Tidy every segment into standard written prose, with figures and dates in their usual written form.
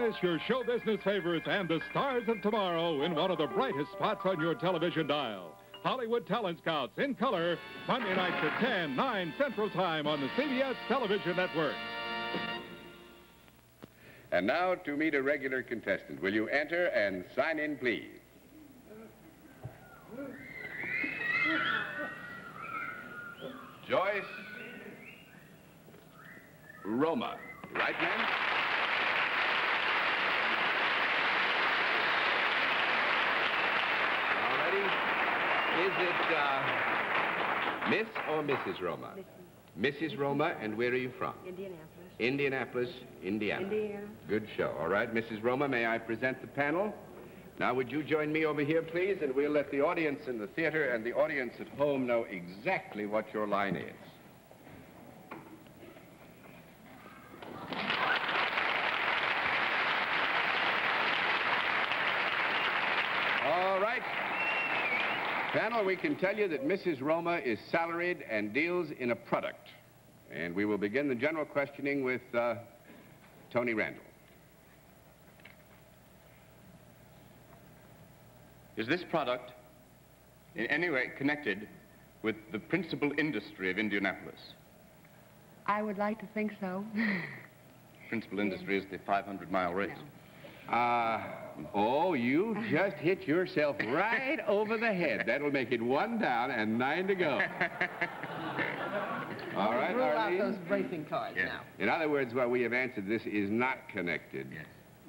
witness your show business favorites and the stars of tomorrow in one of the brightest spots on your television dial. Hollywood Talent Scouts in color, Monday nights at 10, 9 Central Time on the CBS Television Network. And now to meet a regular contestant. Will you enter and sign in, please? Joyce Romer. Right, ma'am? All ready? Is it Miss or Mrs. Romer? Mrs. Romer, and where are you from? Indianapolis. Indianapolis, Indiana. Indiana. Good show. All right, Mrs. Romer, may I present the panel? Now, would you join me over here, please? And we'll let the audience in the theater and the audience at home know exactly what your line is. All right. Panel, we can tell you that Mrs. Romer is salaried and deals in a product. And we will begin the general questioning with Tony Randall. Is this product in any way connected with the principal industry of Indianapolis? I would like to think so. Principal industry is the 500-mile race. Oh, you just hit yourself right over the head. That'll make it 1 down and 9 to go. All right, Rule out Arlene? those racing cars now. In other words, what we have answered, this is not connected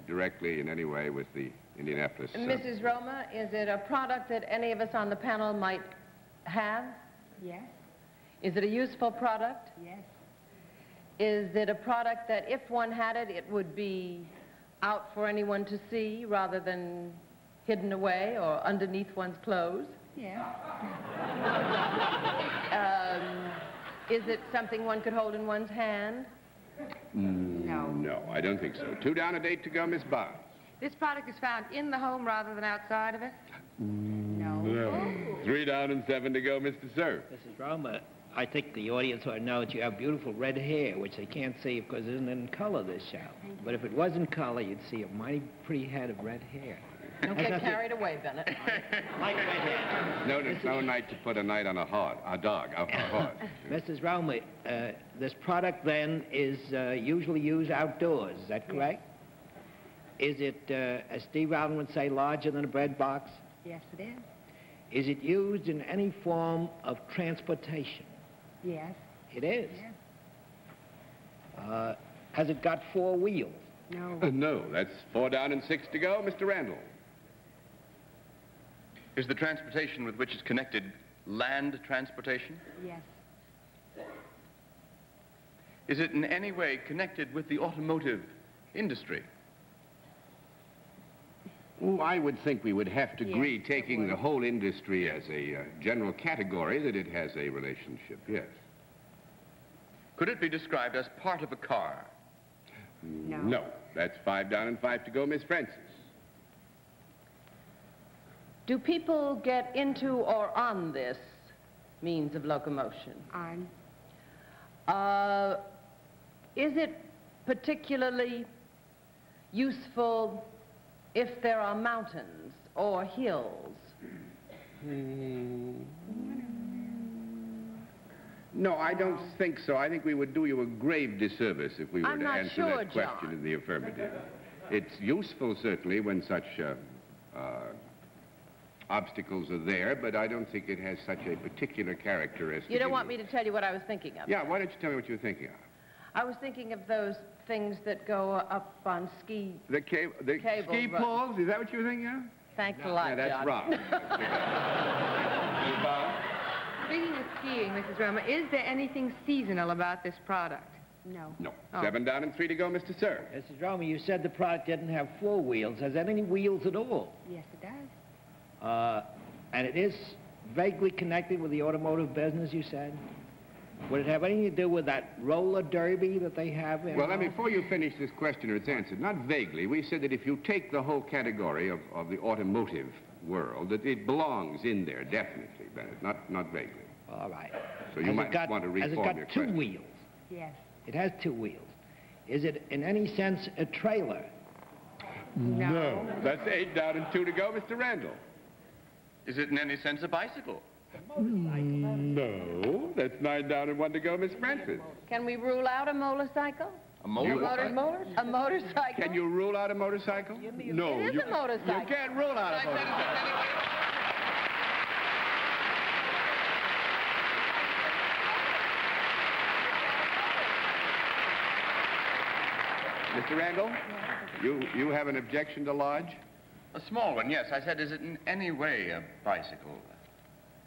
directly in any way with the Indianapolis. Mrs. Romer, is it a product that any of us on the panel might have? Yes. Is it a useful product? Yes. Is it a product that if one had it, it would be out for anyone to see rather than hidden away or underneath one's clothes? Yes. Is it something one could hold in one's hand? No. No, I don't think so. 2 down and 8 to go, Miss Barnes. This product is found in the home rather than outside of it? No. No. 3 down and 7 to go, Mr. Sir. Mrs. Romer, I think the audience ought to know that you have beautiful red hair, which they can't see because it isn't in color this show. But if it was in color, you'd see a mighty pretty head of red hair. Don't get carried away, Bennett. Like red hair. No, there's no night to put a night on a dog, a horse. Mrs. Romer, this product then is usually used outdoors, is that correct? Is it, as Steve Allen would say, larger than a bread box? Yes, it is. Is it used in any form of transportation? Yes. It is? Yes. Has it got 4 wheels? No. No, that's 4 down and 6 to go, Mr. Randall. Is the transportation with which it's connected land transportation? Yes. Is it in any way connected with the automotive industry? Oh, I would think we would have to agree, Yes, taking the whole industry as a general category, that it has a relationship, yes. Could it be described as part of a car? No. No, that's 5 down and 5 to go, Miss Francis. Do people get into or on this means of locomotion? On. Is it particularly useful if there are mountains or hills? No, I don't think so. I think we would do you a grave disservice if we were I'm to not answer sure, that question John. in the affirmative. It's useful, certainly, when such obstacles are there, but I don't think it has such a particular character as... You don't want me to tell you what I was thinking of? Yeah, why don't you tell me what you're thinking of? I was thinking of those things that go up on ski. The Cable ski run. poles? Is that what you're thinking of? Thanks a lot, Yeah, that's John. wrong. Speaking of skiing, Mrs. Romer, is there anything seasonal about this product? No. No. Oh. 7 down and 3 to go, Mr. Sir. Mrs. Romer, you said the product didn't have 4 wheels. Has it any wheels at all? Yes, it does. And it is vaguely connected with the automotive business, you said? Would it have anything to do with that roller derby that they have in... Well, now, before you finish this question or its answer, not vaguely, we said that if you take the whole category of the automotive world, that it belongs in there, definitely, Bennett, not vaguely. All right. So you might want to reform your question. Has it got 2 wheels? Yes. It has 2 wheels. Is it in any sense a trailer? No. That's 8 down and 2 to go, Mr. Randall. Is it in any sense a bicycle? No, that's 9 down and 1 to go, Miss Francis. Can we rule out a motorcycle? A motorcycle? A motorcycle? Can you rule out a motorcycle? No. It is a motorcycle. You can't rule out a motorcycle. Mr. Randall, you have an objection to lodge? A small one, yes. I said, is it in any way a bicycle?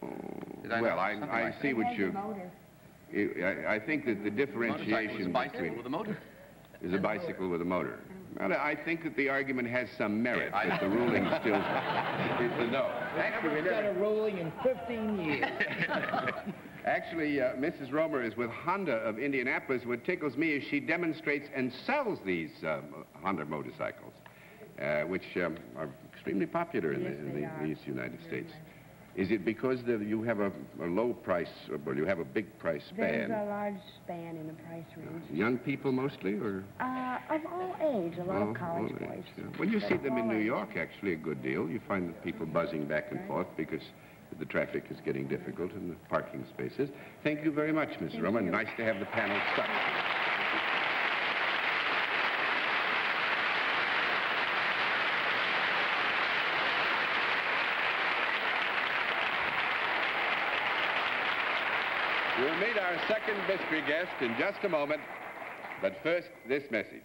Well, I see what you... I think that the differentiation is a bicycle with a motor. Is a bicycle with a motor. Well, I think that the argument has some merit, but the ruling still is a no. Actually, we've got a ruling in 15 years. Actually, Mrs. Romer is with Honda of Indianapolis. What tickles me is she demonstrates and sells these Honda motorcycles, which are extremely popular in these United States. Is it because you have a low price, or you have a big price span? There's a large span in the price range. Young people mostly, or? Of all age, a lot of college boys. Yeah. Well, you see them in New York, actually, a good deal. You find people buzzing back and forth because the traffic is getting difficult in the parking spaces. Thank you very much, Mrs. Romer. Nice to have the panel stuck. We'll meet our second mystery guest in just a moment, but first, this message.